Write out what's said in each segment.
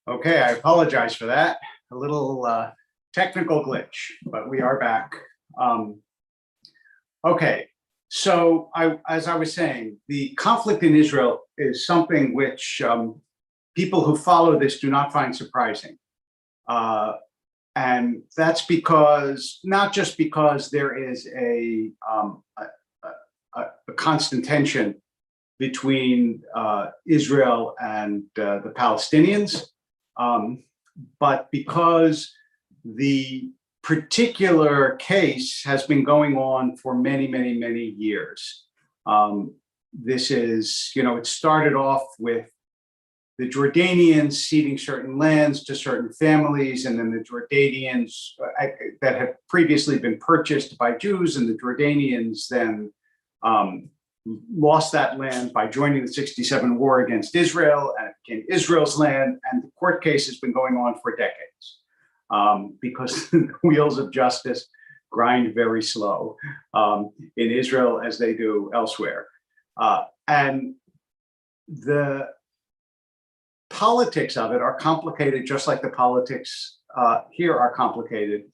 Okay, I apologize for that. A little technical glitch, but we are back. Okay, so as I was saying, the conflict in Israel is something which people who follow this do not find surprising. And that's because, not just because there is a constant tension between Israel and the Palestinians, but because the particular case has been going on for many, many, many years. This is, it started off with the Jordanians ceding certain lands to certain families, and then the Jordanians that had previously been purchased by Jews, and the Jordanians then lost that land by joining the '67 war against Israel, and it became Israel's land. And the court case has been going on for decades because the wheels of justice grind very slow in Israel as they do elsewhere. And the politics of it are complicated, just like the politics here are complicated.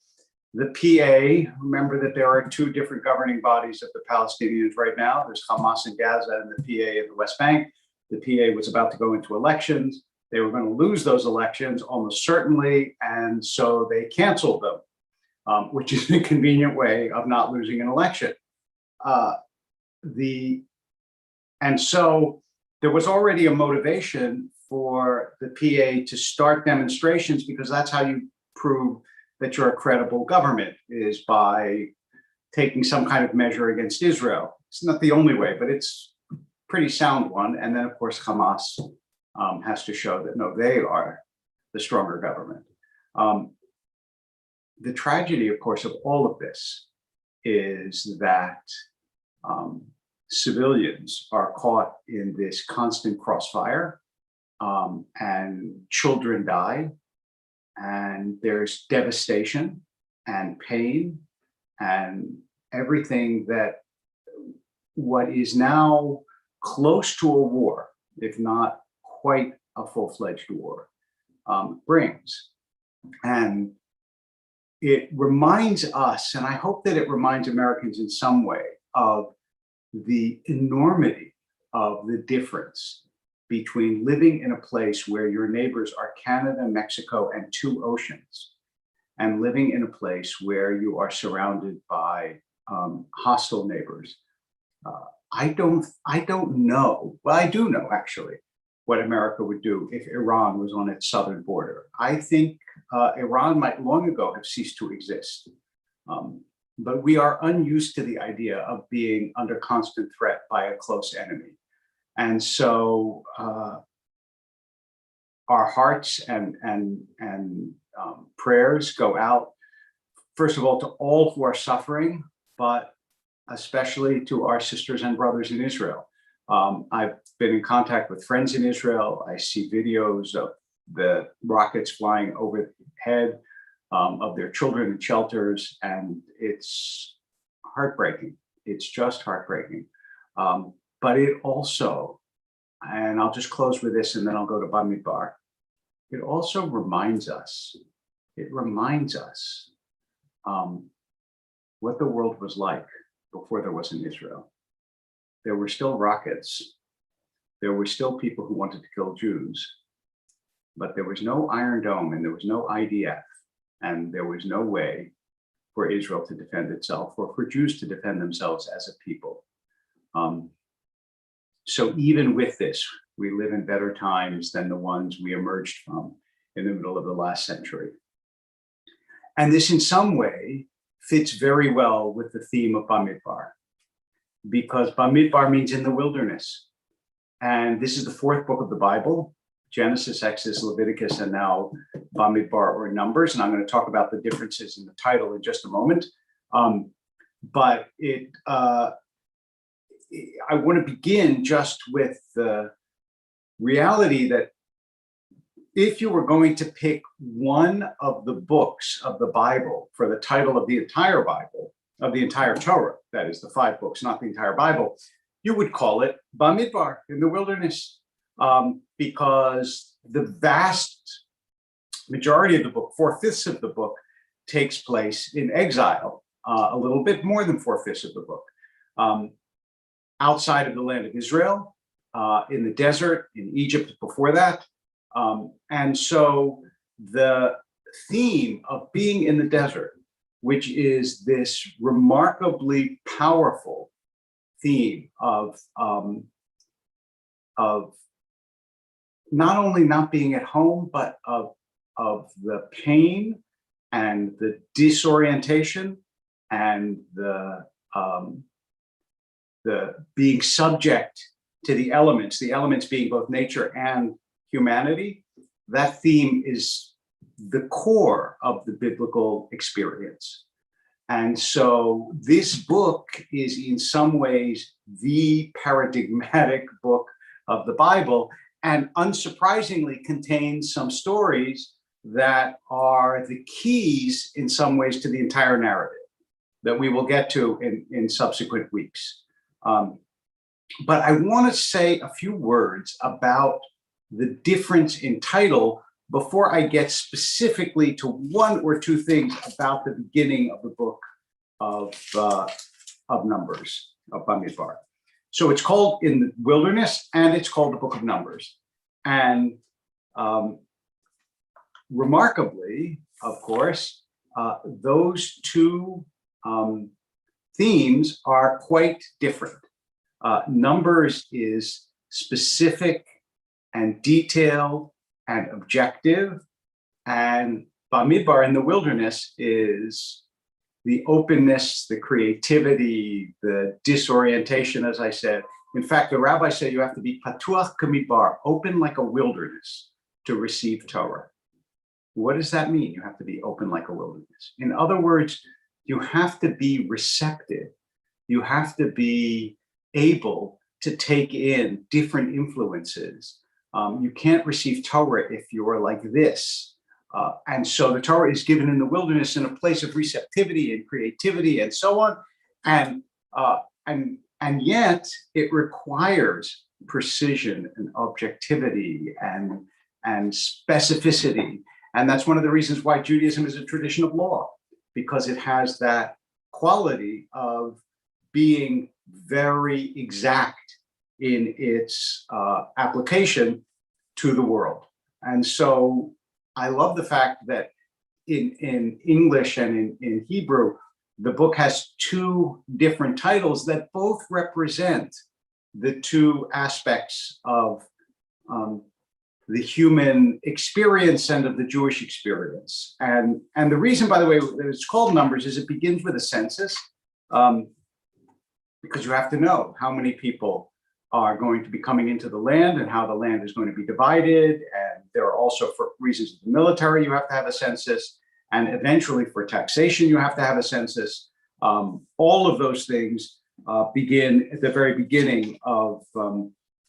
The PA, remember that there are two different governing bodies of the Palestinians right now. There's Hamas in Gaza and the PA in the West Bank. The PA was about to go into elections. They were going to lose those elections almost certainly, and so they canceled them, which is a convenient way of not losing an election. And so there was already a motivation for the PA to start demonstrations, because that's how you prove that you're a credible government, is by taking some kind of measure against Israel. It's not the only way, but it's a pretty sound one. And then, of course, Hamas has to show that, no, they are the stronger government. The tragedy, of course, of all of this is that civilians are caught in this constant crossfire, and children die. And there's devastation and pain and everything that what is now close to a war, if not quite a full-fledged war, brings. And it reminds us, and I hope that it reminds Americans in some way, of the enormity of the difference between living in a place where your neighbors are Canada, Mexico, and two oceans, and living in a place where you are surrounded by hostile neighbors. I don't know, well, I do know actually what America would do if Iran was on its southern border. I think Iran might long ago have ceased to exist. But we are unused to the idea of being under constant threat by a close enemy. And so our hearts and prayers go out, first of all, to all who are suffering, but especially to our sisters and brothers in Israel. I've been in contact with friends in Israel. I see videos of the rockets flying overhead, of their children in shelters, and it's heartbreaking. It's just heartbreaking. But it also, and I'll just close with this and then I'll go to Bamidbar. It also reminds us, what the world was like before there was in Israel. There were still rockets. There were still people who wanted to kill Jews, but there was no Iron Dome and there was no IDF, and there was no way for Israel to defend itself or for Jews to defend themselves as a people. So even with this, we live in better times than the ones we emerged from in the middle of the last century. And this in some way fits very well with the theme of Bamidbar, because Bamidbar means in the wilderness. And this is the fourth book of the Bible: Genesis, Exodus, Leviticus, and now Bamidbar, or Numbers. And I'm going to talk about the differences in the title in just a moment. But I want to begin just with the reality that if you were going to pick one of the books of the Bible for the title of the entire Bible, of the entire Torah, that is the 5 books, not the entire Bible, you would call it Bamidbar, in the wilderness, because the vast majority of the book, 4/5 of the book, takes place in exile, a little bit more than 4/5 of the book, outside of the land of Israel, in the desert, in Egypt before that. And so the theme of being in the desert, which is this remarkably powerful theme of not only not being at home, but of the pain and the disorientation and the being subject to the elements being both nature and humanity. That theme is the core of the biblical experience. And so this book is in some ways the paradigmatic book of the Bible, and unsurprisingly contains some stories that are the keys in some ways to the entire narrative that we will get to in subsequent weeks. But I want to say a few words about the difference in title before I get specifically to one or two things about the beginning of the book of Numbers, of Bamidbar. So it's called In the Wilderness, and it's called the Book of Numbers. And remarkably, of course, those two themes are quite different. Numbers is specific and detailed and objective, and Bamidbar, in the wilderness, is the openness, the creativity, the disorientation, as I said. In fact, the rabbis say you have to be patuach kamidbar, open like a wilderness, to receive Torah. What does that mean? You have to be open like a wilderness. In other words, you have to be receptive. You have to be able to take in different influences. You can't receive Torah if you're like this. And so the Torah is given in the wilderness in a place of receptivity and creativity and so on. And yet it requires precision and objectivity and specificity. And that's one of the reasons why Judaism is a tradition of law, because it has that quality of being very exact in its application to the world. And so I love the fact that in English and in Hebrew, the book has two different titles that both represent the two aspects of the human experience and of the Jewish experience. And the reason, by the way, that it's called Numbers is it begins with a census, because you have to know how many people are going to be coming into the land and how the land is going to be divided. And there are also, for reasons of the military, you have to have a census. And eventually for taxation, you have to have a census. All of those things begin at the very beginning of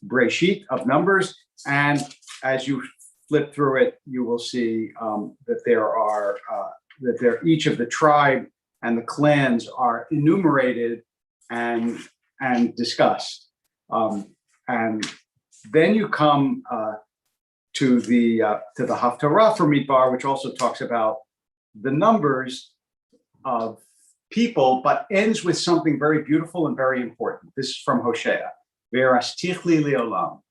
Breshit, of Numbers. And as you flip through it, you will see that each of the tribe and the clans are enumerated and discussed. And then you come to the Haftarah for Midbar, which also talks about the numbers of people, but ends with something very beautiful and very important. This is from Hosea. V'yarastichli leolam,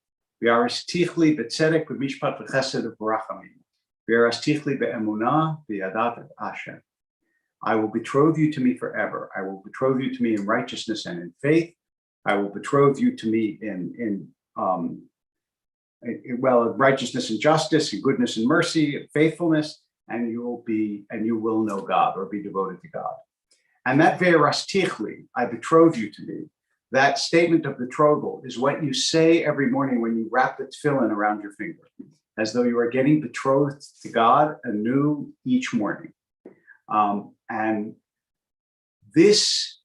v'yarastichli b'tzedek v'mishpat v'chesed v'rachamim, v'yarastichli be'emunah v'yadat Hashem. I will betroth you to me forever. I will betroth you to me in righteousness and in faith. I will betroth you to me in righteousness and justice, and goodness and mercy, and faithfulness, and you will know God, or be devoted to God. And that ve'erastichli, I betroth you to me, that statement of betrothal is what you say every morning when you wrap the tefillin around your finger, as though you are getting betrothed to God anew each morning. And this,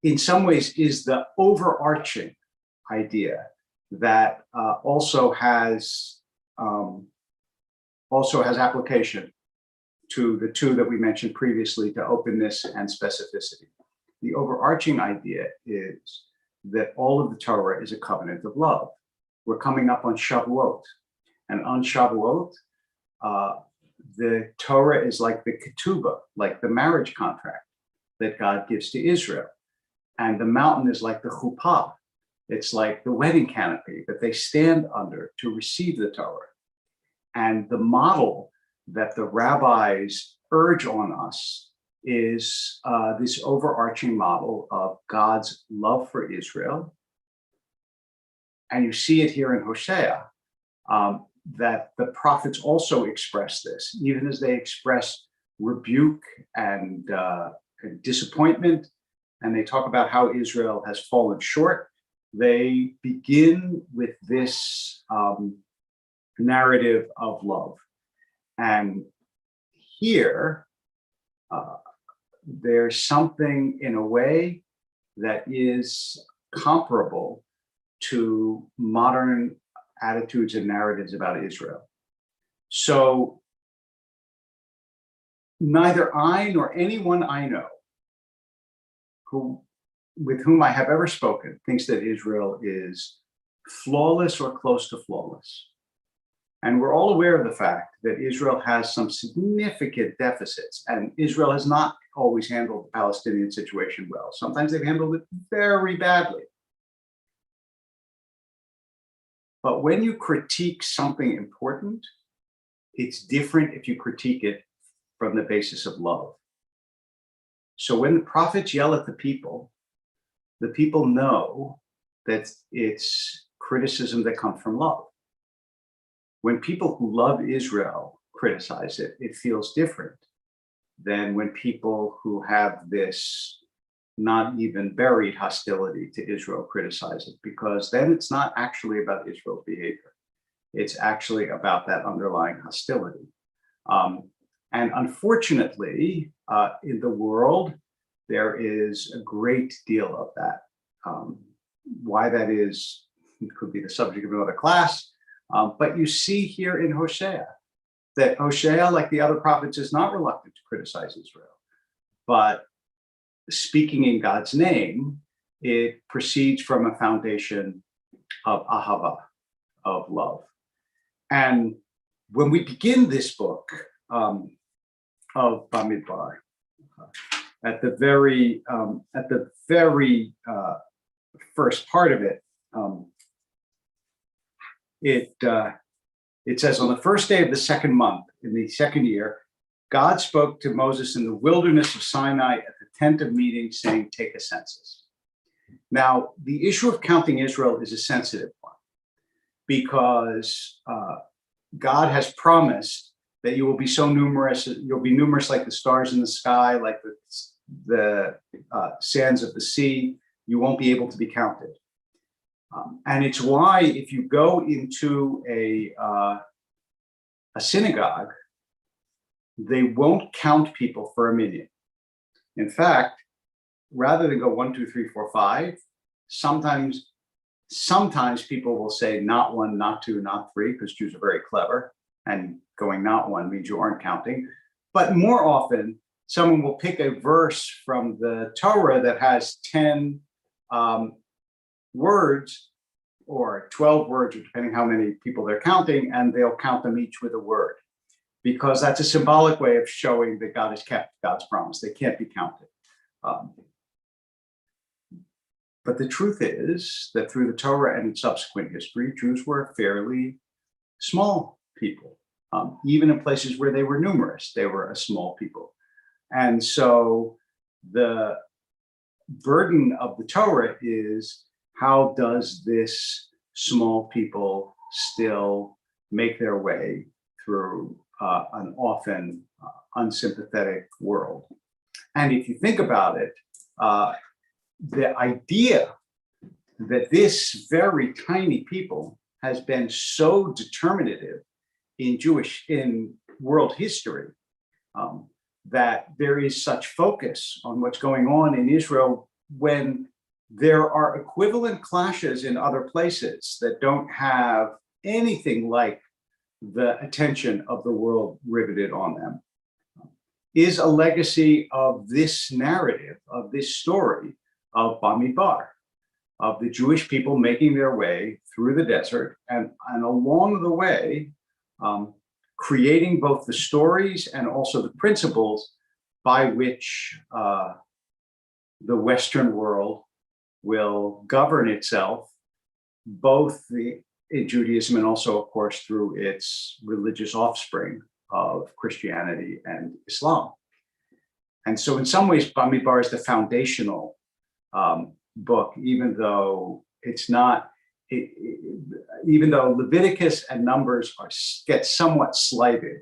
in some ways, is the overarching idea that also has application to the two that we mentioned previously, to openness and specificity. The overarching idea is that all of the Torah is a covenant of love. We're coming up on Shavuot, and on Shavuot, The Torah is like the ketubah, like the marriage contract that God gives to Israel. And the mountain is like the chuppah. It's like the wedding canopy that they stand under to receive the Torah. And the model that the rabbis urge on us is this overarching model of God's love for Israel. And you see it here in Hosea, that the prophets also express this, even as they express rebuke and disappointment, and they talk about how Israel has fallen short. They begin with this narrative of love. And here, there's something in a way that is comparable to modern attitudes and narratives about Israel. So neither I nor anyone I know with whom I have ever spoken thinks that Israel is flawless or close to flawless. And we're all aware of the fact that Israel has some significant deficits, and Israel has not always handled the Palestinian situation well. Sometimes they've handled it very badly. But when you critique something important, it's different if you critique it from the basis of love. So when the prophets yell at the people know that it's criticism that comes from love. When people who love Israel criticize it, it feels different than when people who have this not even buried hostility to Israel criticize it, because then it's not actually about Israel's behavior. It's actually about that underlying hostility. And unfortunately, in the world, there is a great deal of that. Why that is, it could be the subject of another class. But you see here in Hosea that Hosea, like the other prophets, is not reluctant to criticize Israel. But speaking in God's name, it proceeds from a foundation of ahava, of love. And when we begin this book of Bamidbar, at the very first part of it, it says, on the first day of the second month in the second year, God spoke to Moses in the wilderness of Sinai at the tent of meeting, saying, take a census. Now, the issue of counting Israel is a sensitive one, because God has promised that you will be so numerous, you'll be numerous like the stars in the sky, like the sands of the sea. You won't be able to be counted. And it's why if you go into a synagogue, they won't count people for a minyan. In fact, rather than go 1, 2, 3, 4, 5, sometimes people will say not 1, not 2, not 3, because Jews are very clever, and going not 1 means you aren't counting. But more often, someone will pick a verse from the Torah that has 10 words or 12 words, depending how many people they're counting, and they'll count them each with a word, because that's a symbolic way of showing that God has kept God's promise. They can't be counted. But the truth is that through the Torah and in subsequent history, Jews were fairly small people. Even in places where they were numerous, they were a small people. And so the burden of the Torah is, how does this small people still make their way through an often unsympathetic world? And if you think about it, the idea that this very tiny people has been so determinative in world history, that there is such focus on what's going on in Israel when there are equivalent clashes in other places that don't have anything like the attention of the world riveted on them, is a legacy of this narrative, of this story of Bamidbar, of the Jewish people making their way through the desert, and along the way, creating both the stories and also the principles by which the Western world will govern itself, both in Judaism and also, of course, through its religious offspring of Christianity and Islam. And so in some ways, Bamidbar is the foundational book, even though it's not, even though Leviticus and Numbers get somewhat slighted.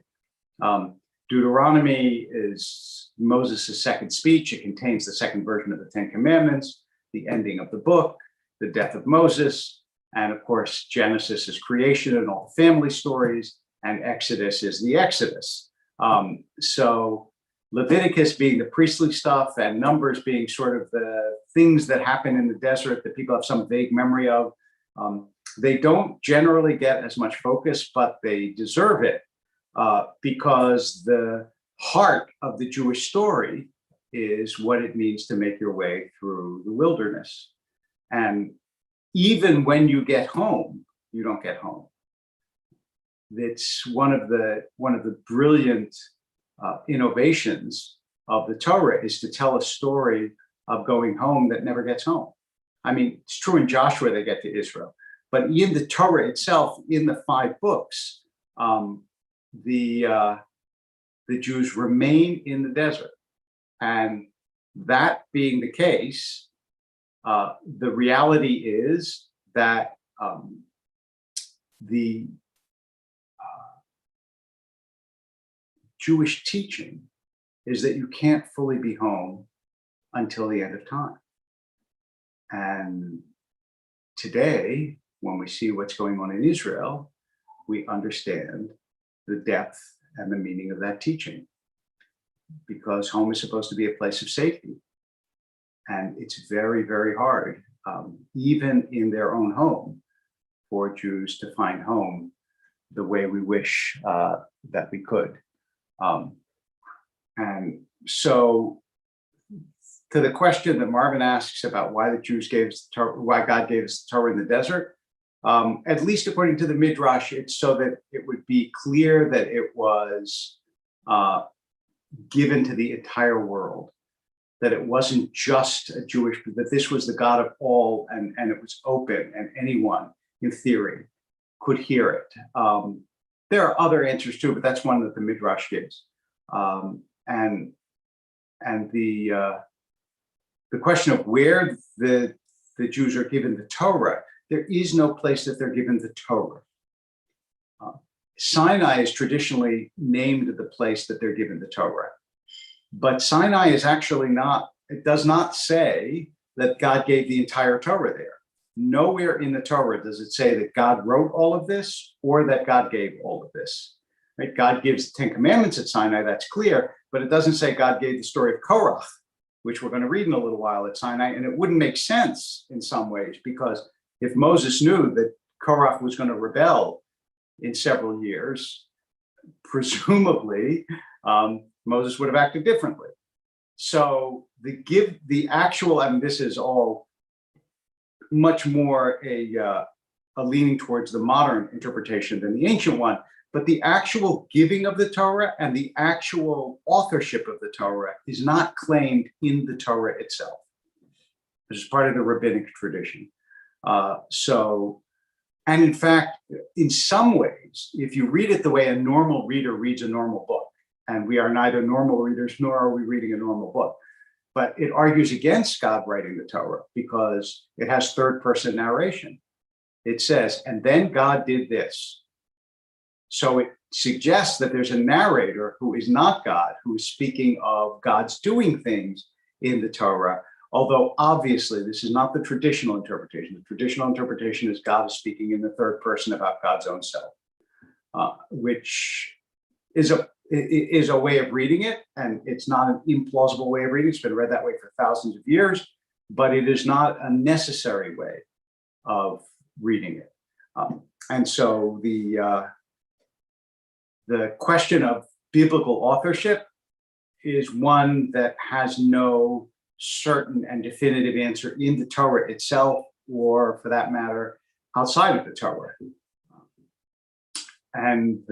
Deuteronomy is Moses' second speech. It contains the second version of the Ten Commandments, the ending of the book, the death of Moses, and of course, Genesis is creation and all the family stories, and Exodus is the Exodus. So Leviticus being the priestly stuff and Numbers being sort of the things that happen in the desert that people have some vague memory of. They don't generally get as much focus, but they deserve it because the heart of the Jewish story is what it means to make your way through the wilderness. And even when you get home, you don't get home. It's one of the brilliant innovations of the Torah is to tell a story of going home that never gets home. I mean, it's true in Joshua, they get to Israel, but in the Torah itself, in the 5 books, the Jews remain in the desert. And that being the case, the reality is that the Jewish teaching is that you can't fully be home until the end of time. And today, when we see what's going on in Israel, we understand the depth and the meaning of that teaching, because home is supposed to be a place of safety. And it's very, very hard, even in their own home, for Jews to find home the way we wish that we could. And so, to the question that Marvin asks about why the Jews gave us the Torah, why God gave us the Torah in the desert, at least according to the Midrash, it's so that it would be clear that it was given to the entire world, that it wasn't just a Jewish, that this was the God of all, and it was open, and anyone, in theory, could hear it. There are other answers too, but that's one that the Midrash gives. And the question of where the Jews are given the Torah, there is no place that they're given the Torah. Sinai is traditionally named the place that they're given the Torah. But Sinai is actually not, it does not say that God gave the entire Torah there. Nowhere in the Torah does it say that God wrote all of this or that God gave all of this. Right? God gives the Ten Commandments at Sinai, that's clear, but it doesn't say God gave the story of Korach, which we're going to read in a little while at Sinai. And it wouldn't make sense in some ways, because if Moses knew that Korach was going to rebel in several years, presumably Moses would have acted differently. So the actual, I mean, this is all much more a leaning towards the modern interpretation than the ancient one, but the actual giving of the Torah and the actual authorship of the Torah is not claimed in the Torah itself. This is part of the rabbinic tradition. And in fact, in some ways, if you read it the way a normal reader reads a normal book, and we are neither normal readers nor are we reading a normal book, but it argues against God writing the Torah because it has third-person narration. It says, and then God did this. So it suggests that there's a narrator who is not God, who is speaking of God's doing things in the Torah, although obviously this is not the traditional interpretation. The traditional interpretation is God is speaking in the third person about God's own self, which is a way of reading it, and it's not an implausible way of reading. It's been read that way for thousands of years, but it is not a necessary way of reading it. And so the question of biblical authorship is one that has no certain and definitive answer in the Torah itself, or for that matter, outside of the Torah. And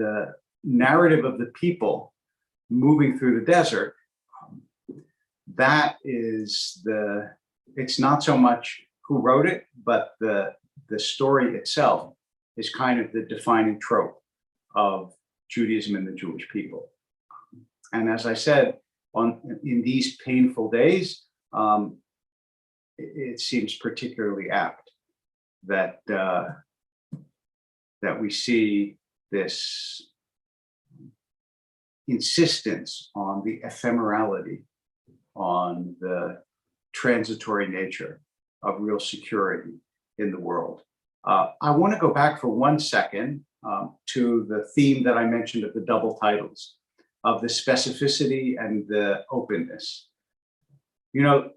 narrative of the people moving through the desert, that is it's not so much who wrote it, but the story itself is kind of the defining trope of Judaism and the Jewish people. And as I said, in these painful days, it seems particularly apt that we see this insistence on the ephemerality, on the transitory nature of real security in the world. I want to go back for 1 second to the theme that I mentioned of the double titles, of the specificity and the openness. You know,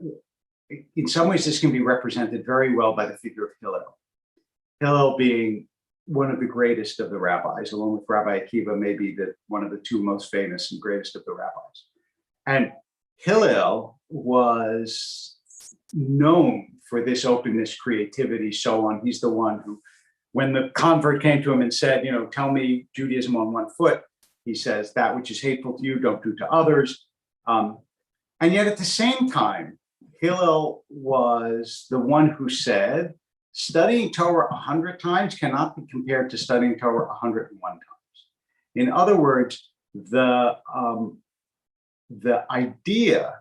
in some ways, this can be represented very well by the figure of Hillel. Hillel being one of the greatest of the rabbis, along with Rabbi Akiva, maybe one of the two most famous and greatest of the rabbis. And Hillel was known for this openness, creativity, so on. He's the one who, when the convert came to him and said, you know, tell me Judaism on one foot, he says, that which is hateful to you, don't do to others. And yet at the same time, Hillel was the one who said, studying Torah 100 times cannot be compared to studying Torah 101 times. In other words, the idea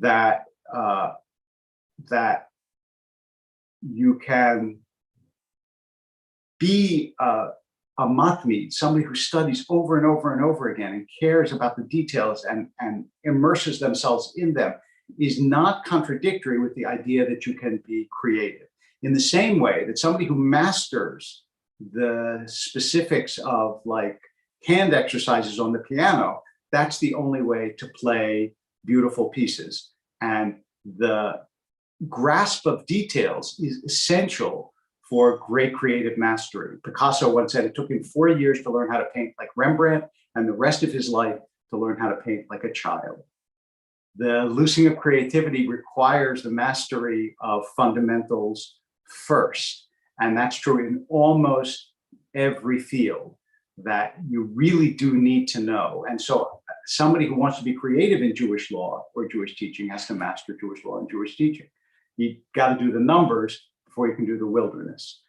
that that you can be a matmid, somebody who studies over and over and over again and cares about the details and immerses themselves in them, is not contradictory with the idea that you can be creative. In the same way that somebody who masters the specifics of like hand exercises on the piano, that's the only way to play beautiful pieces. And the grasp of details is essential for great creative mastery. Picasso once said it took him 4 years to learn how to paint like Rembrandt and the rest of his life to learn how to paint like a child. The loosing of creativity requires the mastery of fundamentals first. And that's true in almost every field, that you really do need to know. And so somebody who wants to be creative in Jewish law or Jewish teaching has to master Jewish law and Jewish teaching. You got to do the numbers before you can do the wilderness.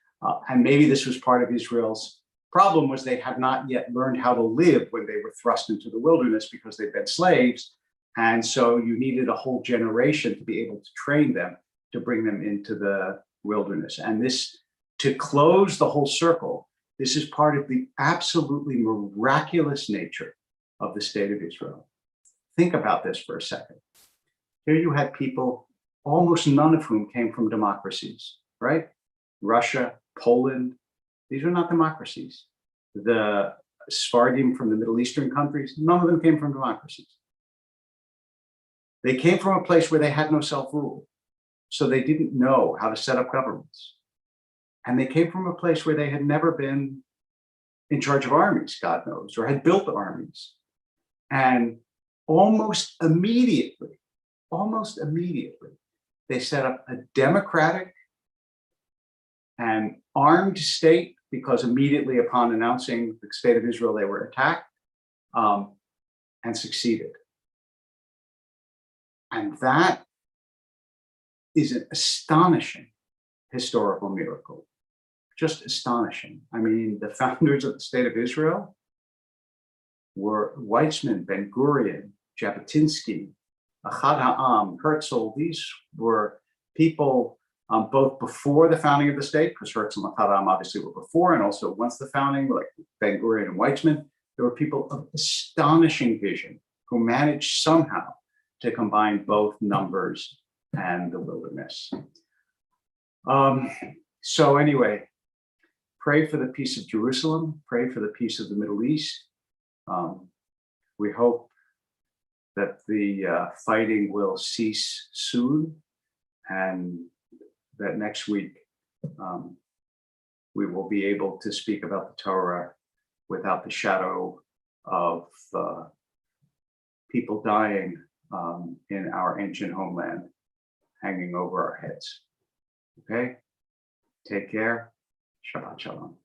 And maybe this was part of Israel's problem, was they had not yet learned how to live when they were thrust into the wilderness because they'd been slaves. And so you needed a whole generation to be able to train them, to bring them into the wilderness. And this, to close the whole circle, this is part of the absolutely miraculous nature of the state of Israel. Think about this for a second. Here you had people, almost none of whom came from democracies, right? Russia, Poland, these are not democracies. The Sephardim from the Middle Eastern countries, none of them came from democracies. They came from a place where they had no self-rule, so they didn't know how to set up governments. And they came from a place where they had never been in charge of armies, God knows, or had built armies. And almost immediately, they set up a democratic and armed state, because immediately upon announcing the state of Israel, they were attacked and succeeded. And that is an astonishing historical miracle, just astonishing. I mean, the founders of the state of Israel were Weizmann, Ben-Gurion, Jabotinsky, Achad Ha'am, Herzl. These were people both before the founding of the state, because Herzl and Achad Ha'am obviously were before, and also once the founding, like Ben-Gurion and Weizmann, there were people of astonishing vision who managed somehow to combine both numbers and the wilderness. So anyway, pray for the peace of Jerusalem, pray for the peace of the Middle East. We hope that the fighting will cease soon, and that next week we will be able to speak about the Torah without the shadow of people dying in our ancient homeland hanging over our heads. Okay? Take care. Shabbat Shalom.